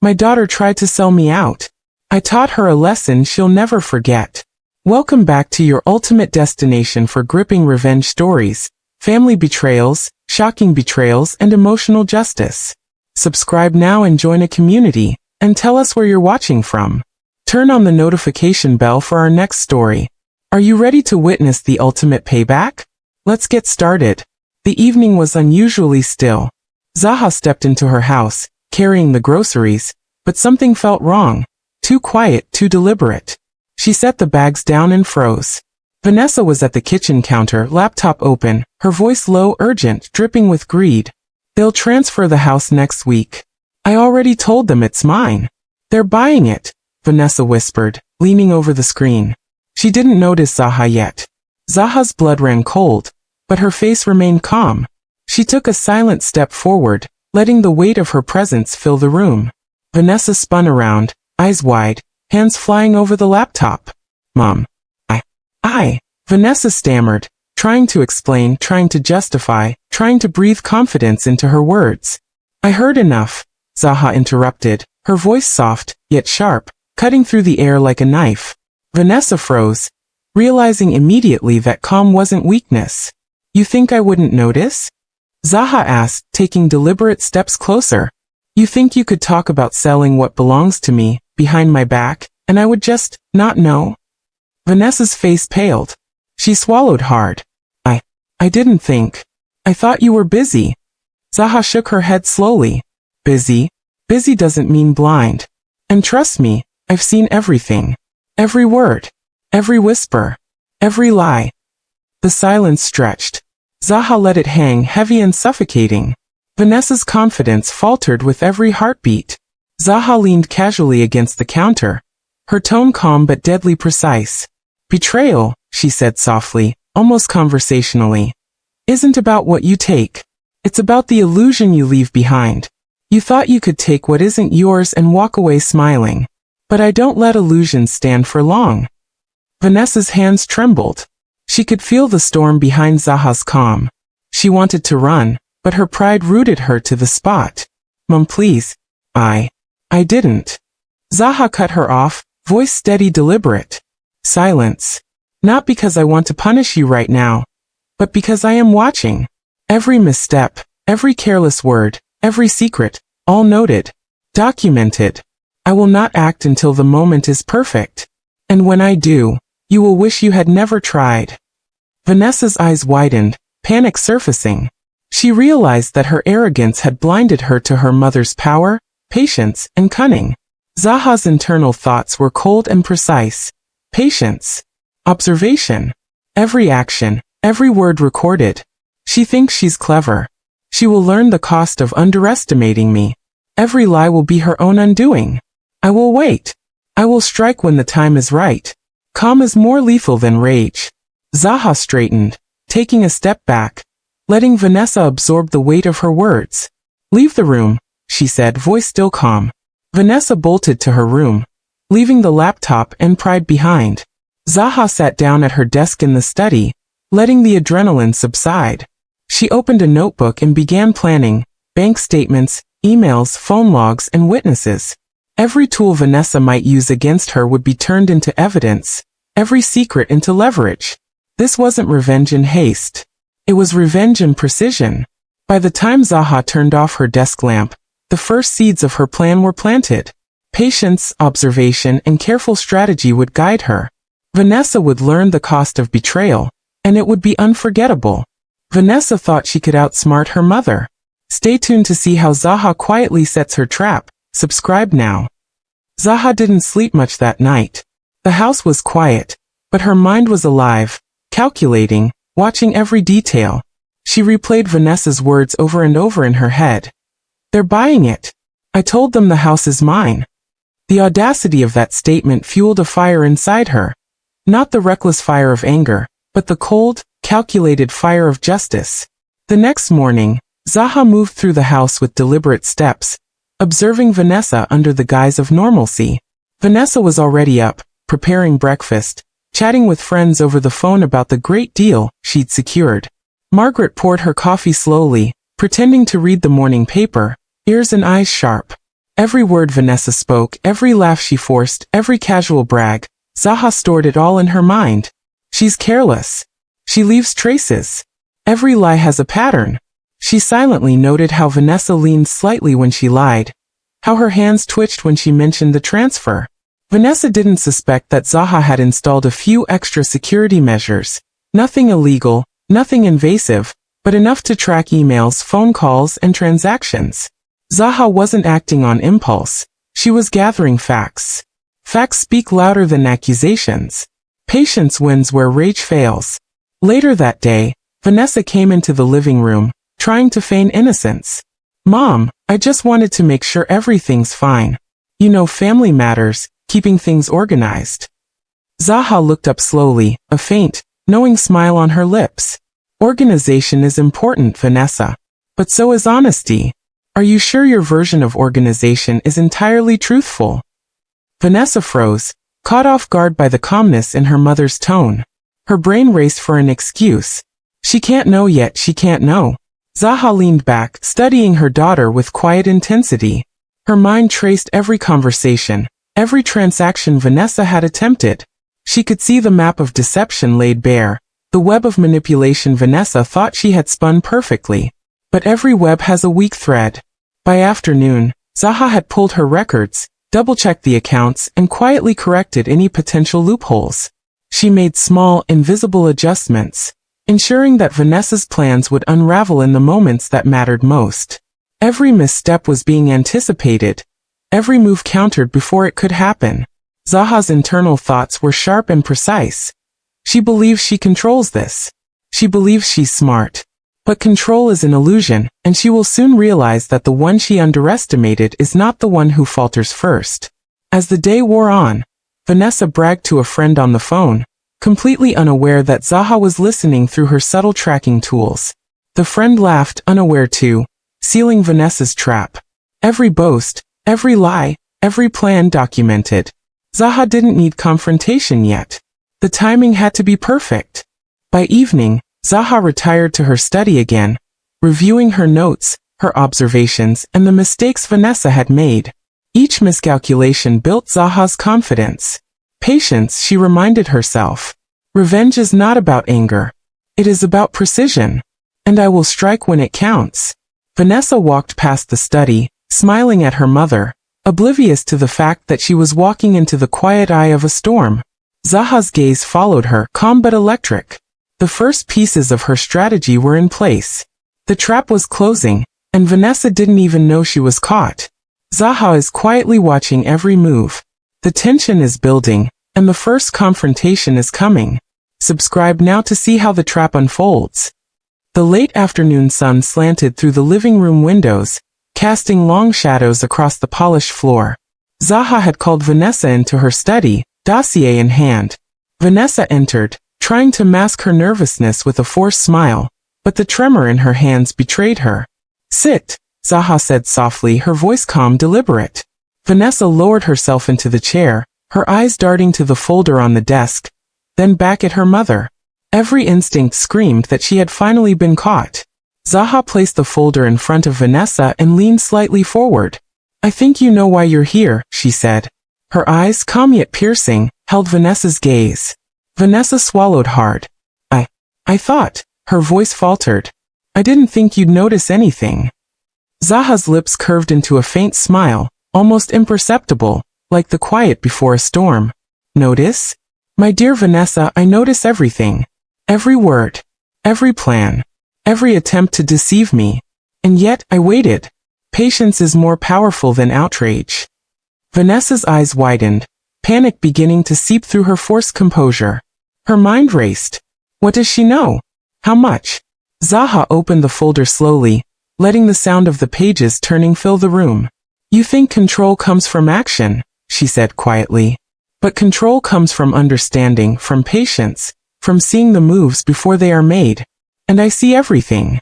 My daughter tried to sell me out. I taught her a lesson she'll never forget. Welcome back to your ultimate destination for gripping revenge stories, family betrayals, shocking betrayals, and emotional justice. Subscribe now and join a community, and tell us where you're watching from. Turn on the notification bell for our next story. Are you ready to witness the ultimate payback? Let's get started. The evening was unusually still. Zaha stepped into her house, carrying the groceries, but something felt wrong. Too quiet, too deliberate. She set the bags down and froze. Vanessa was at the kitchen counter, laptop open, her voice low, urgent, dripping with greed. They'll transfer the house next week. I already told them it's mine. They're buying it, Vanessa whispered, leaning over the screen. She didn't notice Zaha yet. Zaha's blood ran cold, but her face remained calm. She took a silent step forward, letting the weight of her presence fill the room. Vanessa spun around, eyes wide, hands flying over the laptop. Mom. Vanessa stammered, trying to explain, trying to justify, trying to breathe confidence into her words. I heard enough, Zaha interrupted, her voice soft, yet sharp, cutting through the air like a knife. Vanessa froze, realizing immediately that calm wasn't weakness. You think I wouldn't notice? Zaha asked, taking deliberate steps closer. You think you could talk about selling what belongs to me, behind my back, and I would just not know? Vanessa's face paled. She swallowed hard. I didn't think. I thought you were busy. Zaha shook her head slowly. Busy? Busy doesn't mean blind. And trust me, I've seen everything. Every word. Every whisper. Every lie. The silence stretched. Zaha let it hang heavy and suffocating. Vanessa's confidence faltered with every heartbeat. Zaha leaned casually against the counter, her tone calm but deadly precise. Betrayal, she said softly, almost conversationally, isn't about what you take. It's about the illusion you leave behind. You thought you could take what isn't yours and walk away smiling. But I don't let illusions stand for long. Vanessa's hands trembled. She could feel the storm behind Zaha's calm. She wanted to run, but her pride rooted her to the spot. Mom, please. I didn't. Zaha cut her off, voice steady, deliberate. Silence. Not because I want to punish you right now, but because I am watching. Every misstep, every careless word, every secret, all noted, documented. I will not act until the moment is perfect. And when I do, you will wish you had never tried. Vanessa's eyes widened, panic surfacing. She realized that her arrogance had blinded her to her mother's power, patience, and cunning. Zaha's internal thoughts were cold and precise. Patience. Observation. Every action, every word recorded. She thinks she's clever. She will learn the cost of underestimating me. Every lie will be her own undoing. I will wait. I will strike when the time is right. Calm is more lethal than rage. Zaha straightened, taking a step back, letting Vanessa absorb the weight of her words. Leave the room, she said, voice still calm. Vanessa bolted to her room, leaving the laptop and pride behind. Zaha sat down at her desk in the study, letting the adrenaline subside. She opened a notebook and began planning, bank statements, emails, phone logs, and witnesses. Every tool Vanessa might use against her would be turned into evidence, every secret into leverage. This wasn't revenge in haste. It was revenge in precision. By the time Zaha turned off her desk lamp, the first seeds of her plan were planted. Patience, observation, and careful strategy would guide her. Vanessa would learn the cost of betrayal, and it would be unforgettable. Vanessa thought she could outsmart her mother. Stay tuned to see how Zaha quietly sets her trap. Subscribe now. Zaha didn't sleep much that night. The house was quiet, but her mind was alive, calculating, watching every detail. She replayed Vanessa's words over and over in her head. They're buying it. I told them the house is mine. The audacity of that statement fueled a fire inside her. Not the reckless fire of anger, but the cold, calculated fire of justice. The next morning, Zaha moved through the house with deliberate steps, observing Vanessa under the guise of normalcy. Vanessa was already up, preparing breakfast, chatting with friends over the phone about the great deal she'd secured. Margaret poured her coffee slowly, pretending to read the morning paper, ears and eyes sharp. Every word Vanessa spoke, every laugh she forced, every casual brag, Zaha stored it all in her mind. She's careless. She leaves traces. Every lie has a pattern. She silently noted how Vanessa leaned slightly when she lied, how her hands twitched when she mentioned the transfer. Vanessa didn't suspect that Zaha had installed a few extra security measures. Nothing illegal, nothing invasive, but enough to track emails, phone calls, and transactions. Zaha wasn't acting on impulse. She was gathering facts. Facts speak louder than accusations. Patience wins where rage fails. Later that day, Vanessa came into the living room, trying to feign innocence. "Mom, I just wanted to make sure everything's fine. You know, family matters, keeping things organized." Zaha looked up slowly, a faint, knowing smile on her lips. "Organization is important, Vanessa. But so is honesty. Are you sure your version of organization is entirely truthful?" Vanessa froze, caught off guard by the calmness in her mother's tone. Her brain raced for an excuse. She can't know yet, she can't know. Zaha leaned back, studying her daughter with quiet intensity. Her mind traced every conversation, every transaction Vanessa had attempted. She could see the map of deception laid bare, the web of manipulation Vanessa thought she had spun perfectly. But every web has a weak thread. By afternoon, Zaha had pulled her records, double-checked the accounts, and quietly corrected any potential loopholes. She made small, invisible adjustments, ensuring that Vanessa's plans would unravel in the moments that mattered most. Every misstep was being anticipated, every move countered before it could happen. Zaha's internal thoughts were sharp and precise. She believes she controls this. She believes she's smart. But control is an illusion, and she will soon realize that the one she underestimated is not the one who falters first. As the day wore on, Vanessa bragged to a friend on the phone, completely unaware that Zaha was listening through her subtle tracking tools. The friend laughed, unaware too, sealing Vanessa's trap. Every boast, every lie, every plan documented. Zaha didn't need confrontation yet. The timing had to be perfect. By evening, Zaha retired to her study again, reviewing her notes, her observations, and the mistakes Vanessa had made. Each miscalculation built Zaha's confidence. Patience, she reminded herself. Revenge is not about anger. It is about precision. And I will strike when it counts. Vanessa walked past the study, smiling at her mother, oblivious to the fact that she was walking into the quiet eye of a storm. Zaha's gaze followed her, calm but electric. The first pieces of her strategy were in place. The trap was closing, and Vanessa didn't even know she was caught. Zaha is quietly watching every move. The tension is building, and the first confrontation is coming. Subscribe now to see how the trap unfolds. The late afternoon sun slanted through the living room windows, casting long shadows across the polished floor. Zaha had called Vanessa into her study, dossier in hand. Vanessa entered, trying to mask her nervousness with a forced smile, but the tremor in her hands betrayed her. "Sit," Zaha said softly, her voice calm, deliberate. Vanessa lowered herself into the chair, her eyes darting to the folder on the desk, then back at her mother. Every instinct screamed that she had finally been caught. Zaha placed the folder in front of Vanessa and leaned slightly forward. "I think you know why you're here," she said. Her eyes, calm yet piercing, held Vanessa's gaze. Vanessa swallowed hard. I thought," her voice faltered. "I didn't think you'd notice anything." Zaha's lips curved into a faint smile, almost imperceptible, like the quiet before a storm. "Notice? My dear Vanessa, I notice everything. Every word. Every plan. Every attempt to deceive me. And yet, I waited. Patience is more powerful than outrage." Vanessa's eyes widened, panic beginning to seep through her forced composure. Her mind raced. What does she know? How much? Zaha opened the folder slowly, letting the sound of the pages turning fill the room. "You think control comes from action," she said quietly. "But control comes from understanding, from patience, from seeing the moves before they are made. And I see everything."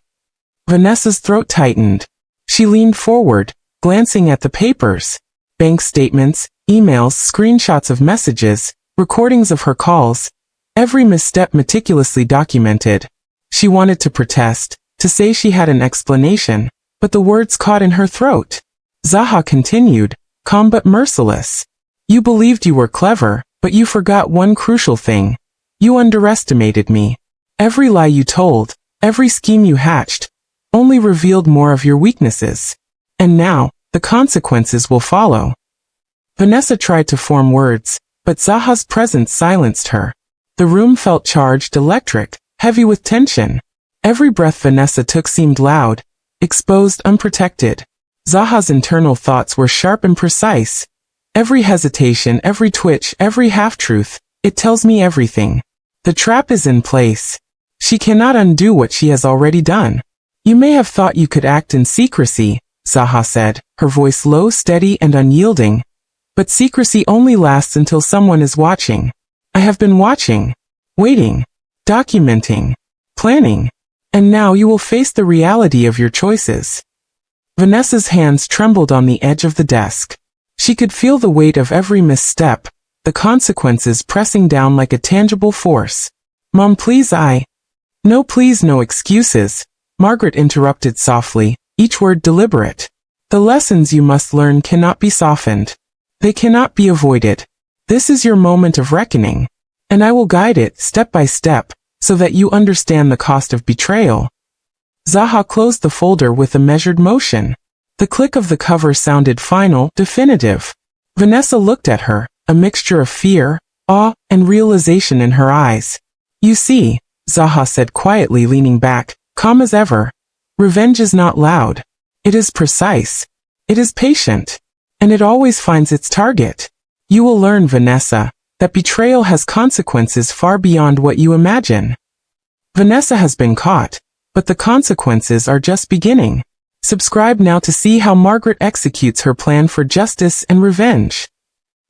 Vanessa's throat tightened. She leaned forward, glancing at the papers. Bank statements, emails, screenshots of messages, recordings of her calls. Every misstep meticulously documented. She wanted to protest, to say she had an explanation, but the words caught in her throat. Zaha continued, calm but merciless. You believed you were clever, but you forgot one crucial thing. You underestimated me. Every lie you told, every scheme you hatched, only revealed more of your weaknesses. And now, the consequences will follow. Vanessa tried to form words, but Zaha's presence silenced her. The room felt charged, electric, heavy with tension. Every breath Vanessa took seemed loud, exposed, unprotected. Zaha's internal thoughts were sharp and precise. Every hesitation, every twitch, every half-truth, it tells me everything. The trap is in place. She cannot undo what she has already done. You may have thought you could act in secrecy, Zaha said, her voice low, steady, and unyielding. But secrecy only lasts until someone is watching. I have been watching, waiting, documenting, planning, and now you will face the reality of your choices. Vanessa's hands trembled on the edge of the desk. She could feel the weight of every misstep, the consequences pressing down like a tangible force. Mom, please, No, please, no excuses, Margaret interrupted softly, each word deliberate. The lessons you must learn cannot be softened. They cannot be avoided. This is your moment of reckoning, and I will guide it step by step, so that you understand the cost of betrayal. Zaha closed the folder with a measured motion. The click of the cover sounded final, definitive. Vanessa looked at her, a mixture of fear, awe, and realization in her eyes. You see, Zaha said quietly, leaning back, calm as ever. Revenge is not loud. It is precise. It is patient. And it always finds its target. You will learn, Vanessa, that betrayal has consequences far beyond what you imagine. Vanessa has been caught, but the consequences are just beginning. Subscribe now to see how Margaret executes her plan for justice and revenge.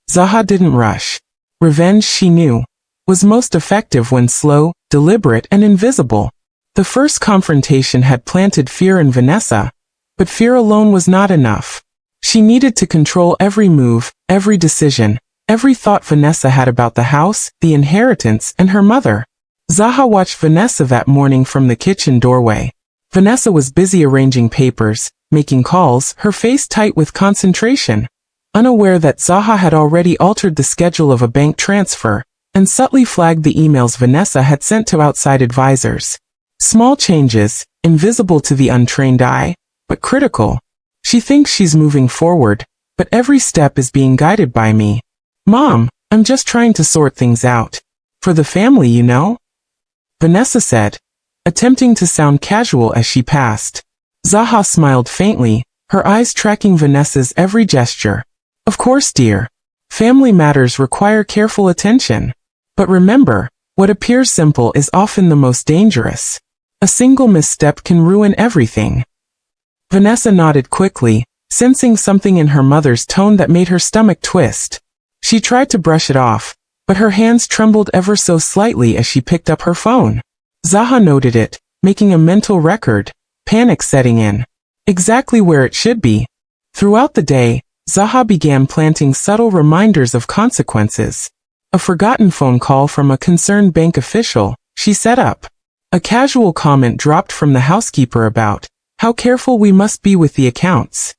Zaha didn't rush. Revenge, she knew, was most effective when slow, deliberate, and invisible. The first confrontation had planted fear in Vanessa, but fear alone was not enough. She needed to control every move, every decision, every thought Vanessa had about the house, the inheritance, and her mother. Zaha watched Vanessa that morning from the kitchen doorway. Vanessa was busy arranging papers, making calls, her face tight with concentration, unaware that Zaha had already altered the schedule of a bank transfer, and subtly flagged the emails Vanessa had sent to outside advisors. Small changes, invisible to the untrained eye, but critical. She thinks she's moving forward, but every step is being guided by me. Mom, I'm just trying to sort things out. For the family, you know? Vanessa said, attempting to sound casual as she passed. Zaha smiled faintly, her eyes tracking Vanessa's every gesture. Of course, dear. Family matters require careful attention. But remember, what appears simple is often the most dangerous. A single misstep can ruin everything. Vanessa nodded quickly, sensing something in her mother's tone that made her stomach twist. She tried to brush it off, but her hands trembled ever so slightly as she picked up her phone. Zaha noted it, making a mental record, panic setting in. Exactly where it should be. Throughout the day, Zaha began planting subtle reminders of consequences. A forgotten phone call from a concerned bank official, she set up. A casual comment dropped from the housekeeper about how careful we must be with the accounts.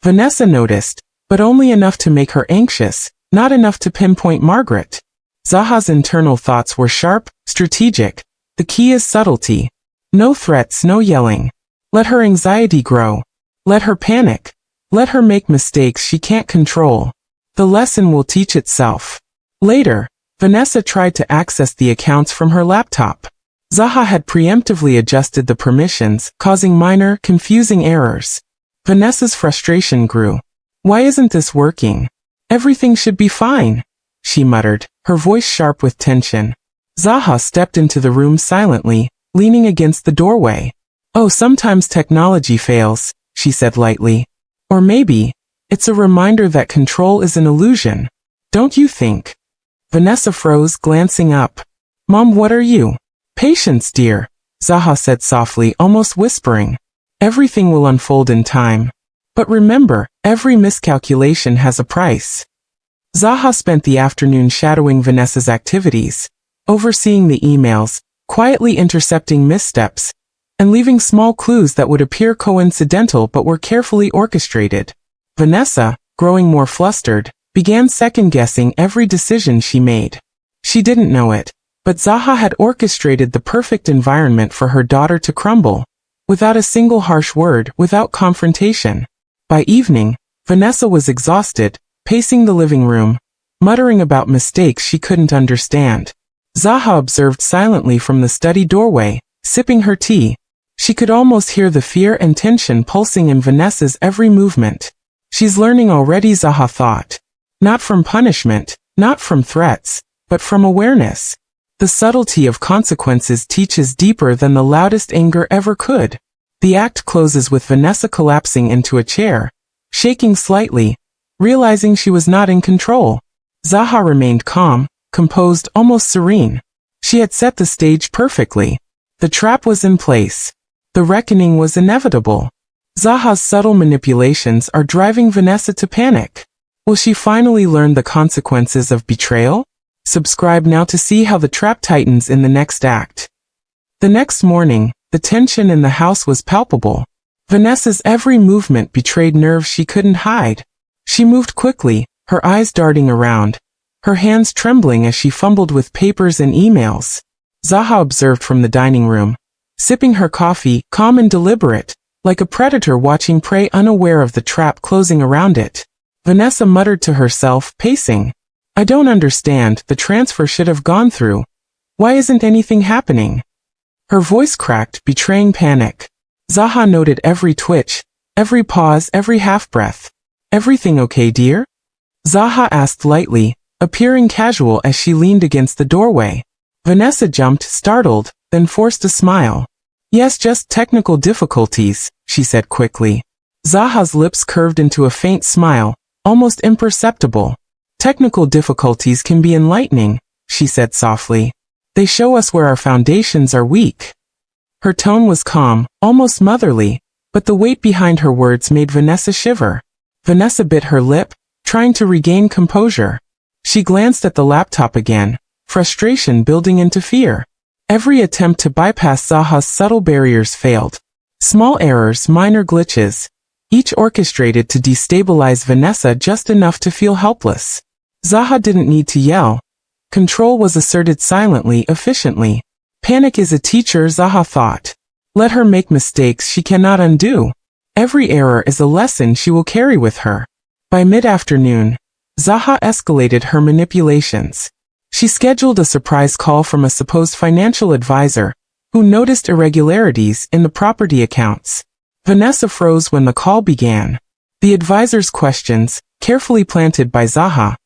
Vanessa noticed, but only enough to make her anxious, not enough to pinpoint Margaret. Zaha's internal thoughts were sharp, strategic. The key is subtlety. No threats, no yelling. Let her anxiety grow. Let her panic. Let her make mistakes she can't control. The lesson will teach itself. Later, Vanessa tried to access the accounts from her laptop. Zaha had preemptively adjusted the permissions, causing minor, confusing errors. Vanessa's frustration grew. Why isn't this working? Everything should be fine, she muttered, her voice sharp with tension. Zaha stepped into the room silently, leaning against the doorway. Oh, sometimes technology fails, she said lightly. Or maybe, it's a reminder that control is an illusion. Don't you think? Vanessa froze, glancing up. Mom, what are you? Patience, dear, Zaha said softly, almost whispering. Everything will unfold in time. But remember, every miscalculation has a price. Zaha spent the afternoon shadowing Vanessa's activities, overseeing the emails, quietly intercepting missteps, and leaving small clues that would appear coincidental but were carefully orchestrated. Vanessa, growing more flustered, began second-guessing every decision she made. She didn't know it, but ZAHA had orchestrated the perfect environment for her daughter to crumble, without a single harsh word, without confrontation. By evening, Vanessa was exhausted, pacing the living room, muttering about mistakes she couldn't understand. ZAHA observed silently from the study doorway, sipping her tea. She could almost hear the fear and tension pulsing in Vanessa's every movement. She's learning already, ZAHA thought. Not from punishment, not from threats, but from awareness. The subtlety of consequences teaches deeper than the loudest anger ever could. The act closes with Vanessa collapsing into a chair, shaking slightly, realizing she was not in control. ZAHA remained calm, composed, almost serene. She had set the stage perfectly. The trap was in place. The reckoning was inevitable. ZAHA's subtle manipulations are driving Vanessa to panic. Will she finally learn the consequences of betrayal? Subscribe now to see how the trap tightens in the next act. The next morning, the tension in the house was palpable. Vanessa's every movement betrayed nerves she couldn't hide. She moved quickly, her eyes darting around, her hands trembling as she fumbled with papers and emails. ZAHA observed from the dining room, sipping her coffee, calm and deliberate, like a predator watching prey, unaware of the trap closing around it. Vanessa muttered to herself, pacing. I don't understand, the transfer should have gone through. Why isn't anything happening? Her voice cracked, betraying panic. ZAHA noted every twitch, every pause, every half-breath. Everything okay, dear? ZAHA asked lightly, appearing casual as she leaned against the doorway. Vanessa jumped, startled, then forced a smile. Yes, just technical difficulties, she said quickly. ZAHA's lips curved into a faint smile, almost imperceptible. Technical difficulties can be enlightening, she said softly. They show us where our foundations are weak. Her tone was calm, almost motherly, but the weight behind her words made Vanessa shiver. Vanessa bit her lip, trying to regain composure. She glanced at the laptop again, frustration building into fear. Every attempt to bypass ZAHA's subtle barriers failed. Small errors, minor glitches, each orchestrated to destabilize Vanessa just enough to feel helpless. ZAHA didn't need to yell. Control was asserted silently, efficiently. Panic is a teacher, ZAHA thought. Let her make mistakes she cannot undo. Every error is a lesson she will carry with her. By mid-afternoon, ZAHA escalated her manipulations. She scheduled a surprise call from a supposed financial advisor, who noticed irregularities in the property accounts. Vanessa froze when the call began. The advisor's questions, carefully planted by ZAHA,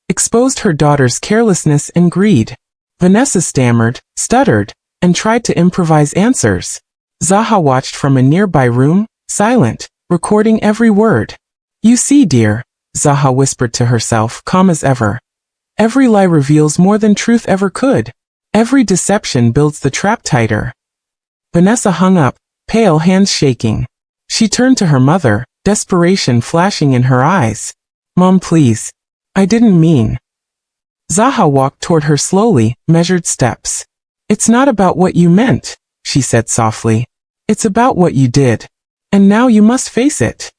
exposed her daughter's carelessness and greed. Vanessa stammered, stuttered, and tried to improvise answers. ZAHA watched from a nearby room, silent, recording every word. You see, dear, ZAHA whispered to herself, calm as ever. Every lie reveals more than truth ever could. Every deception builds the trap tighter. Vanessa hung up, pale, hands shaking. She turned to her mother, desperation flashing in her eyes. Mom, please. I didn't mean. ZAHA walked toward her slowly, measured steps. It's not about what you meant, she said softly. It's about what you did. And now you must face it.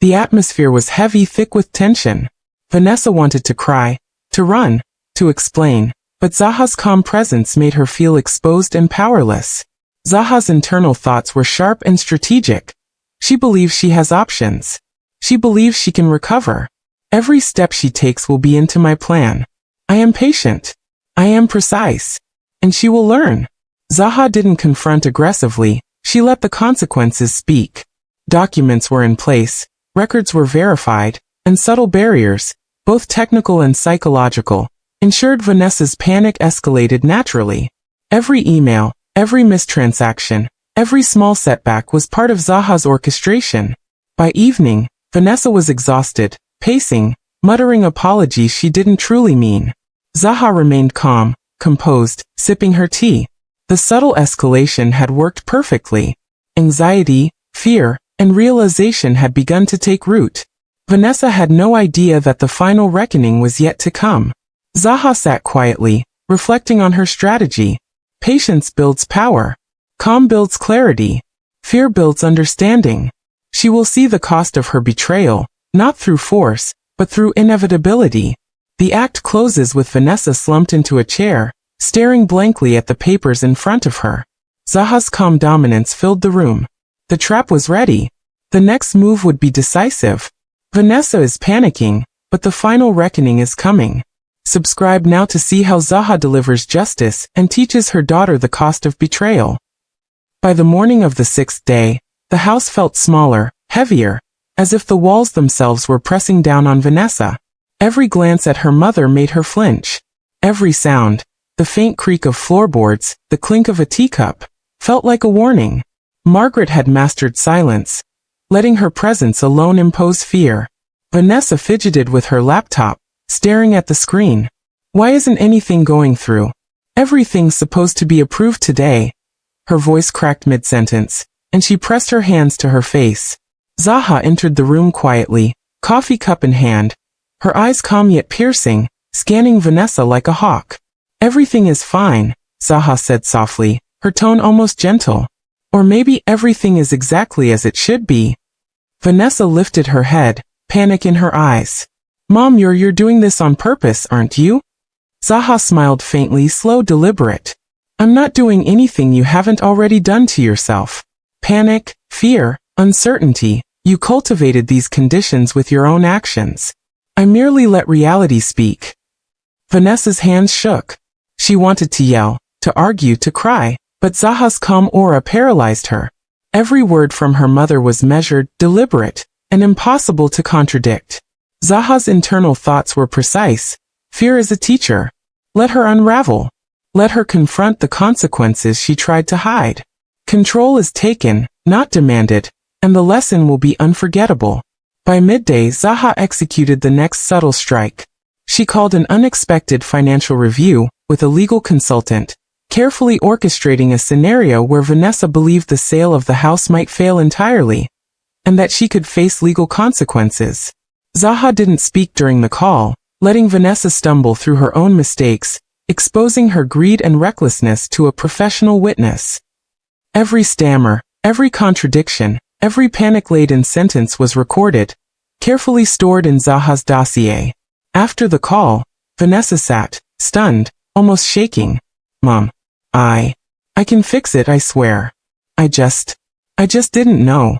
The atmosphere was heavy, thick with tension. Vanessa wanted to cry, to run, to explain, but ZAHA's calm presence made her feel exposed and powerless. ZAHA's internal thoughts were sharp and strategic. She believes she has options. She believes she can recover. Every step she takes will be into my plan. I am patient. I am precise. And she will learn. ZAHA didn't confront aggressively. She let the consequences speak. Documents were in place, records were verified, and subtle barriers, both technical and psychological, ensured Vanessa's panic escalated naturally. Every email, every mistransaction, every small setback was part of ZAHA's orchestration. By evening, Vanessa was exhausted, pacing, muttering apologies she didn't truly mean. ZAHA remained calm, composed, sipping her tea. The subtle escalation had worked perfectly. Anxiety, fear, and realization had begun to take root. Vanessa had no idea that the final reckoning was yet to come. ZAHA sat quietly, reflecting on her strategy. Patience builds power. Calm builds clarity. Fear builds understanding. She will see the cost of her betrayal, not through force, but through inevitability. The act closes with Vanessa slumped into a chair, staring blankly at the papers in front of her. Zaha's calm dominance filled the room. The trap was ready. The next move would be decisive. Vanessa is panicking, but the final reckoning is coming. Subscribe now to see how Zaha delivers justice and teaches her daughter the cost of betrayal. By the morning of the 6th day, the house felt smaller, heavier, as if the walls themselves were pressing down on Vanessa. Every glance at her mother made her flinch. Every sound, the faint creak of floorboards, the clink of a teacup, felt like a warning. Margaret had mastered silence, letting her presence alone impose fear. Vanessa fidgeted with her laptop, staring at the screen. Why isn't anything going through? Everything's supposed to be approved today. Her voice cracked mid-sentence, and she pressed her hands to her face. Zaha entered the room quietly, coffee cup in hand, her eyes calm yet piercing, scanning Vanessa like a hawk. Everything is fine, Zaha said softly, her tone almost gentle. Or maybe everything is exactly as it should be. Vanessa lifted her head, panic in her eyes. Mom, you're doing this on purpose, aren't you? Zaha smiled faintly, slow, deliberate. I'm not doing anything you haven't already done to yourself. Panic, fear, uncertainty, you cultivated these conditions with your own actions. I merely let reality speak. Vanessa's hands shook. She wanted to yell, to argue, to cry, but Zaha's calm aura paralyzed her. Every word from her mother was measured, deliberate, and impossible to contradict. Zaha's internal thoughts were precise. Fear is a teacher. Let her unravel. Let her confront the consequences she tried to hide. Control is taken, not demanded, and the lesson will be unforgettable. By midday, Zaha executed the next subtle strike. She called an unexpected financial review with a legal consultant, carefully orchestrating a scenario where Vanessa believed the sale of the house might fail entirely, and that she could face legal consequences. Zaha didn't speak during the call, letting Vanessa stumble through her own mistakes, exposing her greed and recklessness to a professional witness. Every stammer, every contradiction, every panic-laden sentence was recorded, carefully stored in Zaha's dossier. After the call, Vanessa sat, stunned, almost shaking. Mom, I can fix it, I swear. I just didn't know.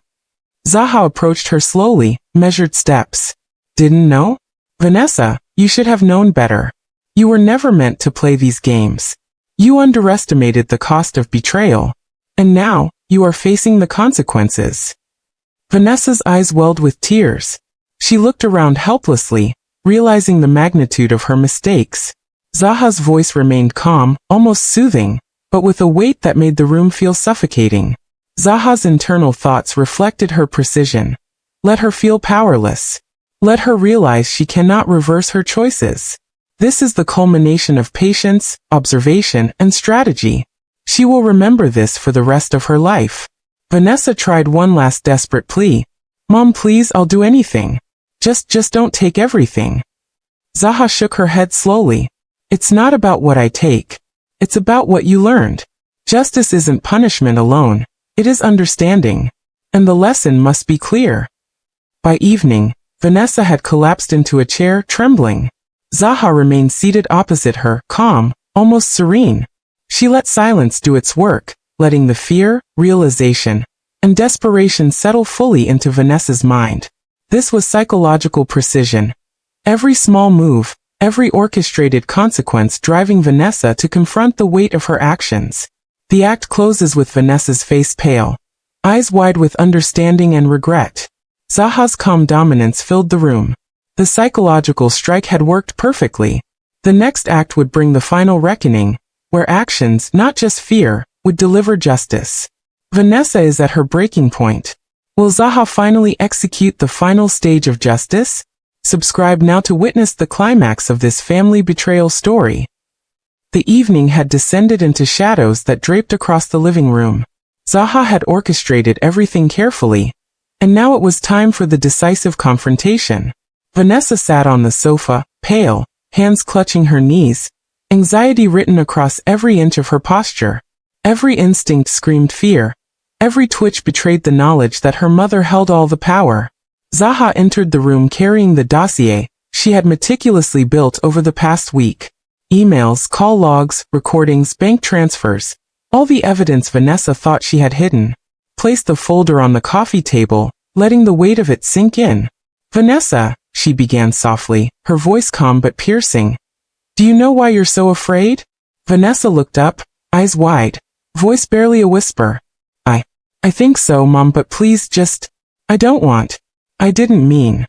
Zaha approached her slowly, measured steps. Didn't know? Vanessa, you should have known better. You were never meant to play these games. You underestimated the cost of betrayal. And now, you are facing the consequences. Vanessa's eyes welled with tears. She looked around helplessly, realizing the magnitude of her mistakes. Zaha's voice remained calm, almost soothing, but with a weight that made the room feel suffocating. Zaha's internal thoughts reflected her precision. Let her feel powerless. Let her realize she cannot reverse her choices. This is the culmination of patience, observation, and strategy. She will remember this for the rest of her life. Vanessa tried one last desperate plea. Mom, please, I'll do anything. Just don't take everything. Zaha shook her head slowly. It's not about what I take. It's about what you learned. Justice isn't punishment alone. It is understanding. And the lesson must be clear. By evening, Vanessa had collapsed into a chair, trembling. Zaha remained seated opposite her, calm, almost serene. She let silence do its work, letting the fear, realization, and desperation settle fully into Vanessa's mind. This was psychological precision. Every small move, every orchestrated consequence driving Vanessa to confront the weight of her actions. The act closes with Vanessa's face pale, eyes wide with understanding and regret. Zaha's calm dominance filled the room. The psychological strike had worked perfectly. The next act would bring the final reckoning, where actions, not just fear, would deliver justice. Vanessa is at her breaking point. Will Zaha finally execute the final stage of justice? Subscribe now to witness the climax of this family betrayal story. The evening had descended into shadows that draped across the living room. Zaha had orchestrated everything carefully, and now it was time for the decisive confrontation. Vanessa sat on the sofa, pale, hands clutching her knees, anxiety written across every inch of her posture. Every instinct screamed fear. Every twitch betrayed the knowledge that her mother held all the power. Zaha entered the room carrying the dossier she had meticulously built over the past week. Emails, call logs, recordings, bank transfers, all the evidence Vanessa thought she had hidden. Placed the folder on the coffee table, letting the weight of it sink in. "Vanessa," she began softly, her voice calm but piercing. "Do you know why you're so afraid?" Vanessa looked up, eyes wide, voice barely a whisper. I think so, Mom, but please just... I don't want... I didn't mean..."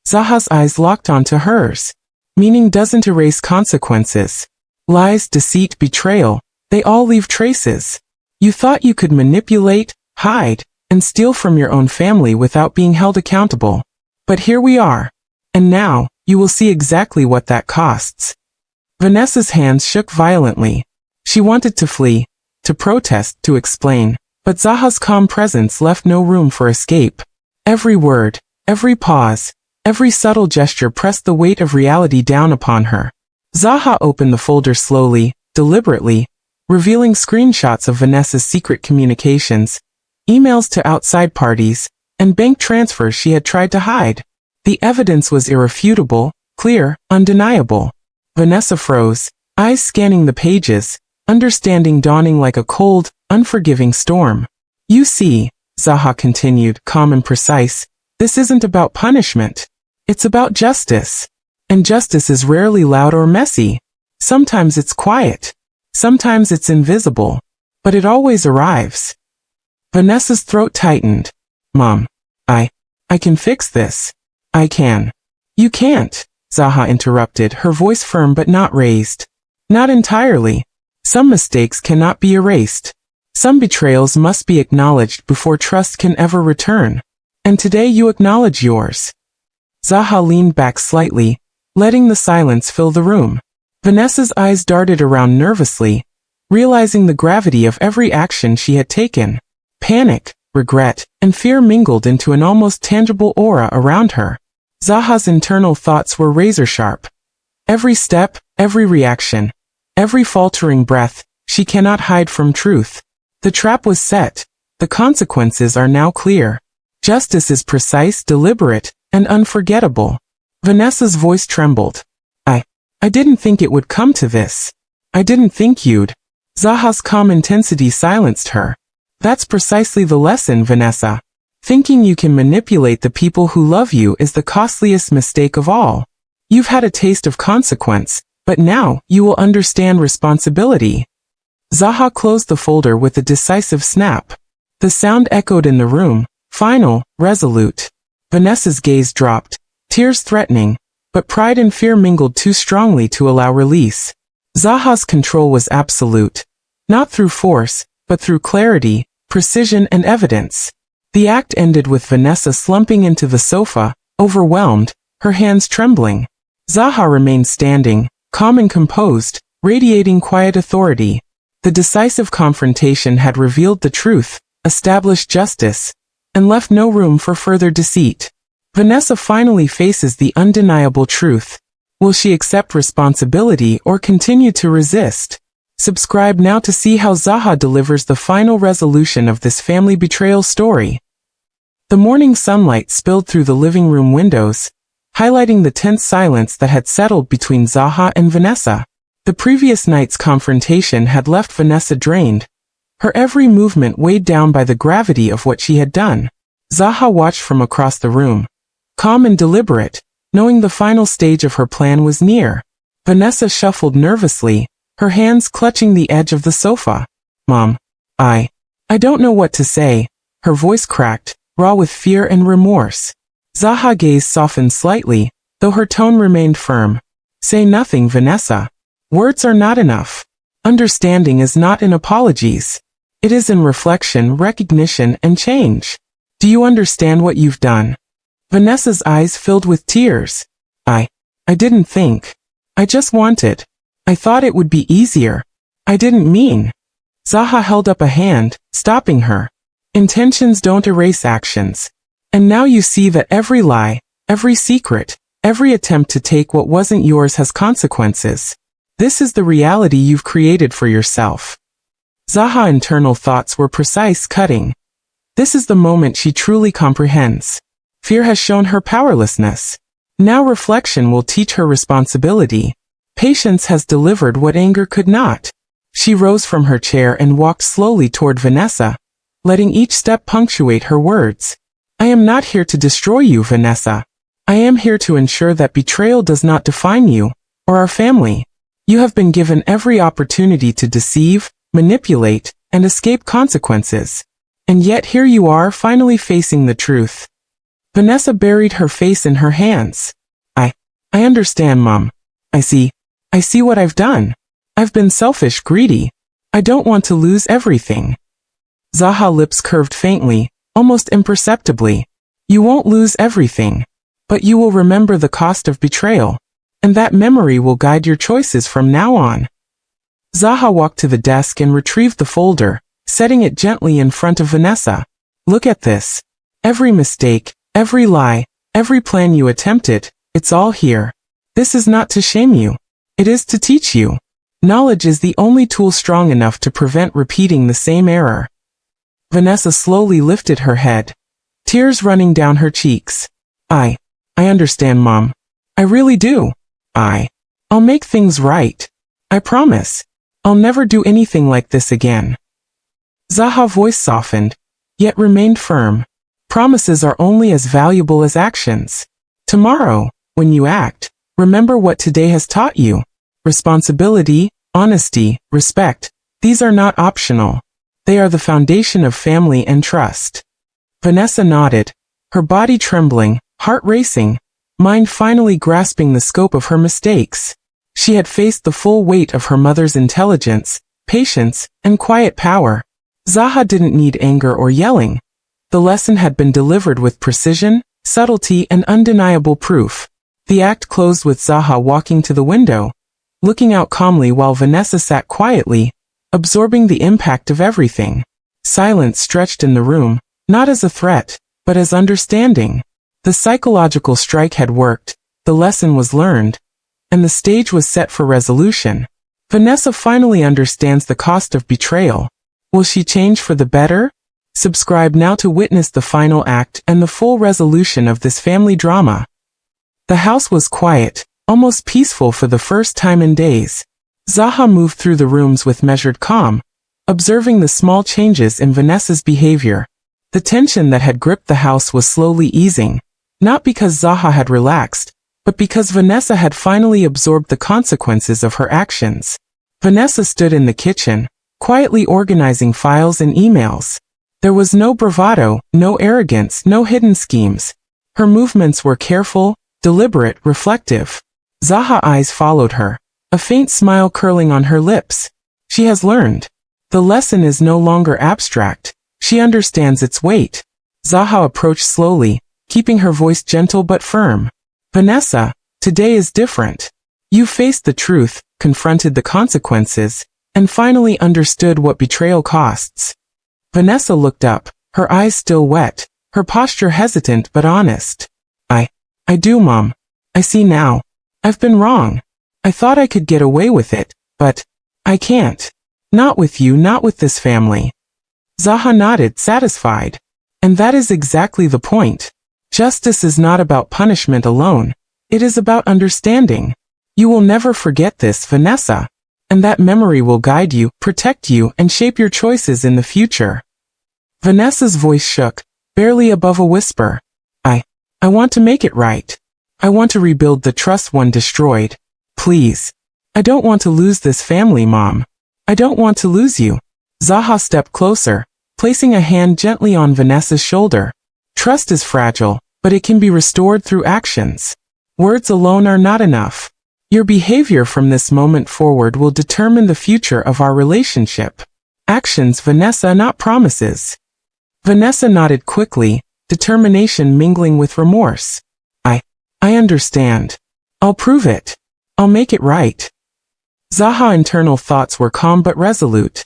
Zaha's eyes locked onto hers. Meaning doesn't erase consequences. Lies, deceit, betrayal, they all leave traces. You thought you could manipulate, hide, and steal from your own family without being held accountable. But here we are. And now, you will see exactly what that costs. Vanessa's hands shook violently. She wanted to flee, to protest, to explain, but Zaha's calm presence left no room for escape. Every word, every pause, every subtle gesture pressed the weight of reality down upon her. Zaha opened the folder slowly, deliberately, revealing screenshots of Vanessa's secret communications, emails to outside parties, and bank transfers she had tried to hide. The evidence was irrefutable, clear, undeniable. Vanessa froze, eyes scanning the pages, understanding dawning like a cold, unforgiving storm. "You see," Zaha continued, calm and precise, "this isn't about punishment. It's about justice. And justice is rarely loud or messy. Sometimes it's quiet. Sometimes it's invisible. But it always arrives." Vanessa's throat tightened. "Mom, I can fix this. I can." "You can't," Zaha interrupted, her voice firm but not raised. "Not entirely. Some mistakes cannot be erased. Some betrayals must be acknowledged before trust can ever return. And today you acknowledge yours." Zaha leaned back slightly, letting the silence fill the room. Vanessa's eyes darted around nervously, realizing the gravity of every action she had taken. Panic, regret, and fear mingled into an almost tangible aura around her. Zaha's internal thoughts were razor-sharp. Every step, every reaction, every faltering breath, she cannot hide from truth. The trap was set. The consequences are now clear. Justice is precise, deliberate, and unforgettable. Vanessa's voice trembled. I didn't think it would come to this. I didn't think you'd." Zaha's calm intensity silenced her. "That's precisely the lesson, Vanessa. Thinking you can manipulate the people who love you is the costliest mistake of all. You've had a taste of consequence, but now you will understand responsibility." Zaha closed the folder with a decisive snap. The sound echoed in the room, final, resolute. Vanessa's gaze dropped, tears threatening, but pride and fear mingled too strongly to allow release. Zaha's control was absolute. Not through force, but through clarity, precision, and evidence. The act ended with Vanessa slumping into the sofa, overwhelmed, her hands trembling. Zaha remained standing, calm and composed, radiating quiet authority. The decisive confrontation had revealed the truth, established justice, and left no room for further deceit. Vanessa finally faces the undeniable truth. Will she accept responsibility or continue to resist? Subscribe now to see how Zaha delivers the final resolution of this family betrayal story. The morning sunlight spilled through the living room windows, highlighting the tense silence that had settled between Zaha and Vanessa. The previous night's confrontation had left Vanessa drained, her every movement weighed down by the gravity of what she had done. Zaha watched from across the room, calm and deliberate, knowing the final stage of her plan was near. Vanessa shuffled nervously, her hands clutching the edge of the sofa. "Mom, I don't know what to say," her voice cracked, raw with fear and remorse. Zaha's gaze softened slightly, though her tone remained firm. "Say nothing, Vanessa. Words are not enough. Understanding is not in apologies. It is in reflection, recognition, and change. Do you understand what you've done?" Vanessa's eyes filled with tears. I didn't think. I just wanted. I thought it would be easier. I didn't mean." Zaha held up a hand, stopping her. "Intentions don't erase actions. And now you see that every lie, every secret, every attempt to take what wasn't yours has consequences. This is the reality you've created for yourself." Zaha's internal thoughts were precise, cutting. This is the moment she truly comprehends. Fear has shown her powerlessness. Now reflection will teach her responsibility. Patience has delivered what anger could not. She rose from her chair and walked slowly toward Vanessa, letting each step punctuate her words. I am not here to destroy you, Vanessa. I am here to ensure that betrayal does not define you, or our family. You have been given every opportunity to deceive, manipulate, and escape consequences. And yet here you are finally facing the truth. Vanessa buried her face in her hands. I understand, Mom. I see what I've done. I've been selfish, greedy. I don't want to lose everything. ZAHA's lips curved faintly, almost imperceptibly. You won't lose everything. But you will remember the cost of betrayal. And that memory will guide your choices from now on. ZAHA walked to the desk and retrieved the folder, setting it gently in front of Vanessa. Look at this. Every mistake, every lie, every plan you attempted, it's all here. This is not to shame you. It is to teach you. Knowledge is the only tool strong enough to prevent repeating the same error. Vanessa slowly lifted her head, tears running down her cheeks. I understand, Mom. I really do. I'll make things right. I promise. I'll never do anything like this again. ZAHA's voice softened, yet remained firm. Promises are only as valuable as actions. Tomorrow, when you act, remember what today has taught you. Responsibility, honesty, respect, these are not optional. They are the foundation of family and trust. Vanessa nodded, her body trembling, heart racing, mind finally grasping the scope of her mistakes. She had faced the full weight of her mother's intelligence, patience, and quiet power. ZAHA didn't need anger or yelling. The lesson had been delivered with precision, subtlety, and undeniable proof. The act closed with ZAHA walking to the window, looking out calmly while Vanessa sat quietly, absorbing the impact of everything. Silence stretched in the room, not as a threat, but as understanding. The psychological strike had worked, the lesson was learned, and the stage was set for resolution. Vanessa finally understands the cost of betrayal. Will she change for the better? Subscribe now to witness the final act and the full resolution of this family drama. The house was quiet, almost peaceful for the first time in days. ZAHA moved through the rooms with measured calm, observing the small changes in Vanessa's behavior. The tension that had gripped the house was slowly easing, not because ZAHA had relaxed, but because Vanessa had finally absorbed the consequences of her actions. Vanessa stood in the kitchen, quietly organizing files and emails. There was no bravado, no arrogance, no hidden schemes. Her movements were careful, deliberate, reflective. ZAHA's eyes followed her, a faint smile curling on her lips. She has learned. The lesson is no longer abstract. She understands its weight. ZAHA approached slowly, keeping her voice gentle but firm. Vanessa, today is different. You faced the truth, confronted the consequences, and finally understood what betrayal costs. Vanessa looked up, her eyes still wet, her posture hesitant but honest. I do, Mom. I see now. I've been wrong. I thought I could get away with it, but I can't. Not with you, not with this family. ZAHA nodded, satisfied. And that is exactly the point. Justice is not about punishment alone. It is about understanding. You will never forget this, Vanessa. And that memory will guide you, protect you, and shape your choices in the future. Vanessa's voice shook, barely above a whisper. I want to make it right. I want to rebuild the trust one destroyed. Please. I don't want to lose this family, Mom. I don't want to lose you. ZAHA stepped closer, placing a hand gently on Vanessa's shoulder. Trust is fragile, but it can be restored through actions. Words alone are not enough. Your behavior from this moment forward will determine the future of our relationship. Actions, Vanessa, not promises. Vanessa nodded quickly, determination mingling with remorse. I understand. I'll prove it. I'll make it right. ZAHA's internal thoughts were calm but resolute.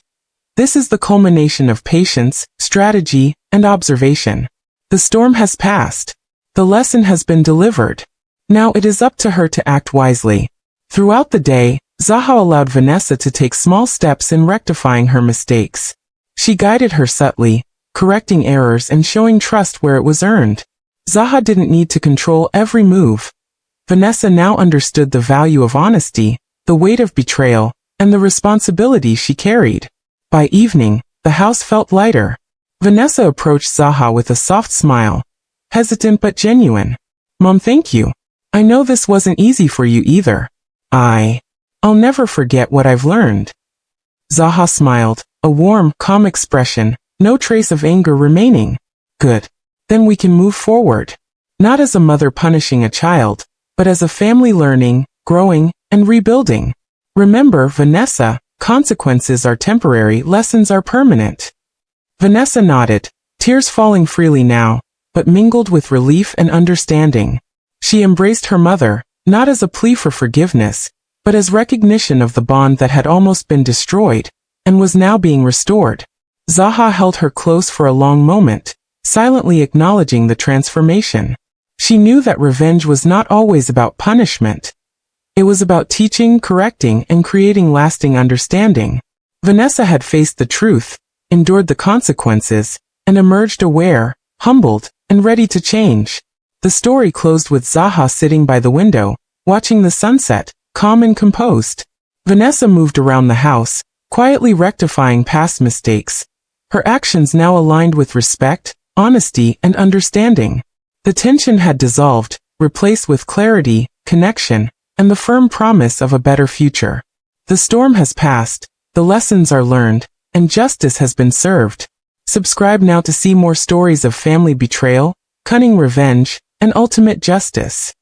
This is the culmination of patience, strategy, and observation. The storm has passed. The lesson has been delivered. Now it is up to her to act wisely. Throughout the day, ZAHA allowed Vanessa to take small steps in rectifying her mistakes. She guided her subtly, correcting errors and showing trust where it was earned. ZAHA didn't need to control every move. Vanessa now understood the value of honesty, the weight of betrayal, and the responsibility she carried. By evening, the house felt lighter. Vanessa approached ZAHA with a soft smile, hesitant but genuine. "Mom, thank you. I know this wasn't easy for you either. I'll never forget what I've learned." ZAHA smiled, a warm, calm expression, no trace of anger remaining. "Good. Then we can move forward. Not as a mother punishing a child, but as a family learning, growing, and rebuilding. Remember, Vanessa, consequences are temporary, lessons are permanent." Vanessa nodded, tears falling freely now, but mingled with relief and understanding. She embraced her mother, not as a plea for forgiveness, but as recognition of the bond that had almost been destroyed, and was now being restored. ZAHA held her close for a long moment, silently acknowledging the transformation. She knew that revenge was not always about punishment. It was about teaching, correcting, and creating lasting understanding. Vanessa had faced the truth, endured the consequences, and emerged aware, humbled, and ready to change. The story closed with ZAHA sitting by the window, watching the sunset, calm and composed. Vanessa moved around the house, quietly rectifying past mistakes. Her actions now aligned with respect, honesty, and understanding. The tension had dissolved, replaced with clarity, connection, and the firm promise of a better future. The storm has passed, the lessons are learned, and justice has been served. Subscribe now to see more stories of family betrayal, cunning revenge, and ultimate justice.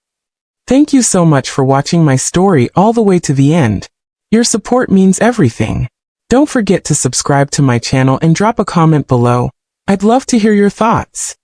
Thank you so much for watching my story all the way to the end. Your support means everything. Don't forget to subscribe to my channel and drop a comment below. I'd love to hear your thoughts.